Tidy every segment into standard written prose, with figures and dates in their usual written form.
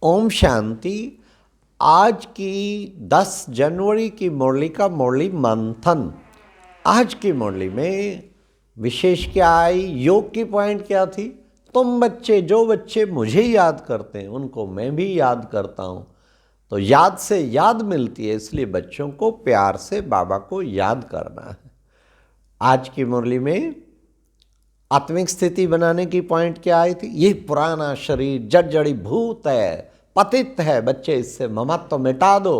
ओम शांति। आज की 10 जनवरी की मुरली का मुरली मंथन। आज की मुरली में विशेष क्या आई, योग की पॉइंट क्या थी? तुम बच्चे, जो बच्चे मुझे याद करते हैं उनको मैं भी याद करता हूँ। तो याद से याद मिलती है, इसलिए बच्चों को प्यार से बाबा को याद करना है। आज की मुरली में आत्मिक स्थिति बनाने की पॉइंट क्या आई थी? ये पुराना शरीर जड़ी भूत है, पतित है, बच्चे इससे ममत्व मिटा दो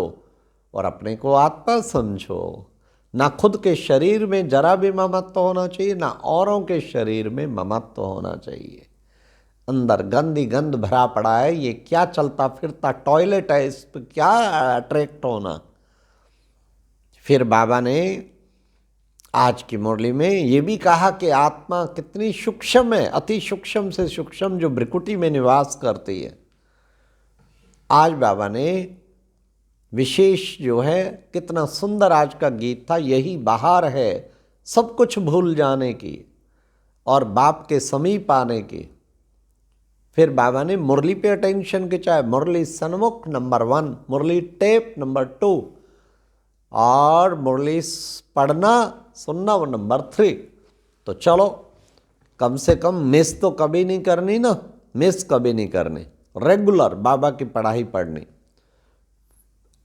और अपने को आत्मा समझो। ना खुद के शरीर में जरा भी ममत्व होना चाहिए, ना औरों के शरीर में ममत्व होना चाहिए। अंदर गंदी गंद भरा पड़ा है, ये क्या चलता फिरता टॉयलेट है, इस पर क्या अट्रैक्ट होना। फिर बाबा ने आज की मुरली में ये भी कहा कि आत्मा कितनी सूक्ष्म है, अति सूक्ष्म से सूक्ष्म, जो भ्रिकुटी में निवास करती है। आज बाबा ने विशेष जो है, कितना सुंदर आज का गीत था, यही बहार है सब कुछ भूल जाने की और बाप के समीप आने की। फिर बाबा ने मुरली पे अटेंशन के, चाहे मुरली सन्मुख नंबर 1, मुरली टेप नंबर 2 और मुरली पढ़ना सुनना वो नंबर 3। तो चलो, कम से कम मिस तो कभी नहीं करनी ना, मिस कभी नहीं करनी, रेगुलर बाबा की पढ़ाई पढ़नी।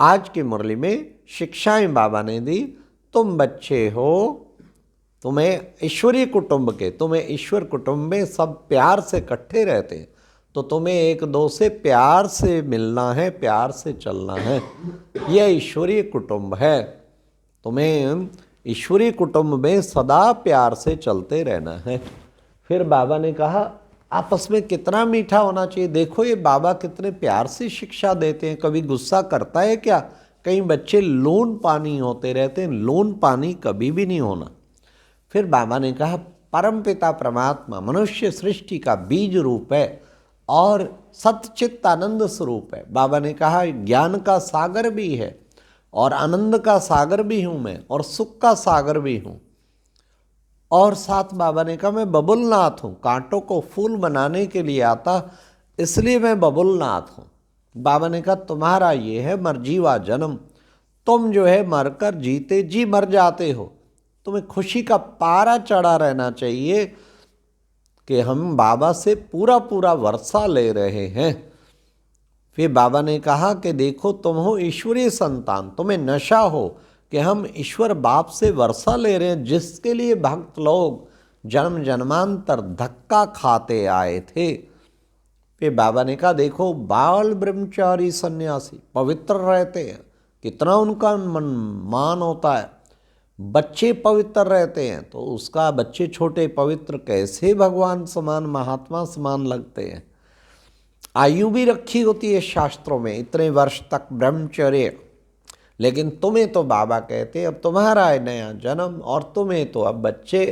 आज की मुरली में शिक्षाएं बाबा ने दी। तुम बच्चे हो, तुम्हें ईश्वरीय कुटुंब के, तुम्हें ईश्वर कुटुंब में सब प्यार से इकट्ठे रहते हैं, तो तुम्हें एक दो से प्यार से मिलना है, प्यार से चलना है। यह ईश्वरीय कुटुंब है, तुम्हें ईश्वरीय कुटुंब में सदा प्यार से चलते रहना है। फिर बाबा ने कहा आपस में कितना मीठा होना चाहिए। देखो ये बाबा कितने प्यार से शिक्षा देते हैं, कभी गुस्सा करता है क्या? कई बच्चे लून पानी होते रहते हैं, लून पानी कभी भी नहीं होना। फिर बाबा ने कहा परमपिता परमात्मा मनुष्य सृष्टि का बीज रूप है और सतचित्त आनंद स्वरूप है। बाबा ने कहा ज्ञान का सागर भी है और आनंद का सागर भी हूँ मैं, और सुख का सागर भी हूँ। और साथ बाबा ने कहा मैं बबुलनाथ हूँ, कांटों को फूल बनाने के लिए आता, इसलिए मैं बबुलनाथ हूँ। बाबा ने कहा तुम्हारा ये है मरजीवा जन्म, तुम जो है मरकर जीते जी मर जाते हो। तुम्हें खुशी का पारा चढ़ा रहना चाहिए कि हम बाबा से पूरा पूरा वर्षा ले रहे हैं। फिर बाबा ने कहा कि देखो तुम हो ईश्वरीय संतान, तुम्हें नशा हो कि हम ईश्वर बाप से वर्षा ले रहे हैं, जिसके लिए भक्त लोग जन्म जन्मांतर धक्का खाते आए थे। फिर बाबा ने कहा देखो बाल ब्रह्मचारी सन्यासी पवित्र रहते हैं, कितना उनका मान होता है। बच्चे पवित्र रहते हैं, तो उसका बच्चे छोटे पवित्र कैसे भगवान समान महात्मा समान लगते हैं। आयु भी रखी होती है शास्त्रों में, इतने वर्ष तक ब्रह्मचर्य। लेकिन तुम्हें तो बाबा कहते अब तुम्हारा है नया जन्म, और तुम्हें तो अब बच्चे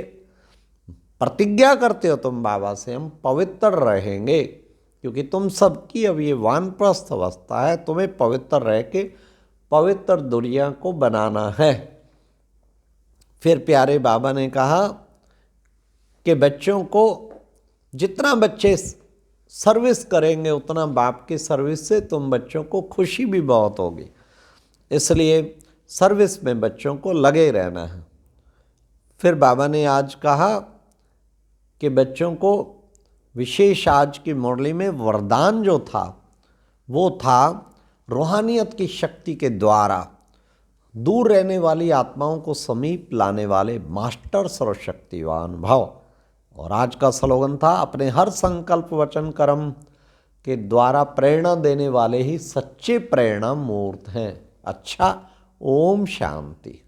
प्रतिज्ञा करते हो तुम बाबा से हम पवित्र रहेंगे, क्योंकि तुम सबकी अब ये वानप्रस्थ अवस्था है, तुम्हें पवित्र रह के पवित्र दुनिया को बनाना है। फिर प्यारे बाबा ने कहा कि बच्चों को जितना बच्चे सर्विस करेंगे उतना बाप की सर्विस से तुम बच्चों को खुशी भी बहुत होगी, इसलिए सर्विस में बच्चों को लगे रहना है। फिर बाबा ने आज कहा कि बच्चों को विशेष आज की मुरली में वरदान जो था वो था रूहानियत की शक्ति के द्वारा दूर रहने वाली आत्माओं को समीप लाने वाले मास्टर सर्वशक्तिवान भव। और आज का स्लोगन था अपने हर संकल्प वचन कर्म के द्वारा प्रेरणा देने वाले ही सच्चे प्रेरणा मूर्त हैं। अच्छा, ओम शांति।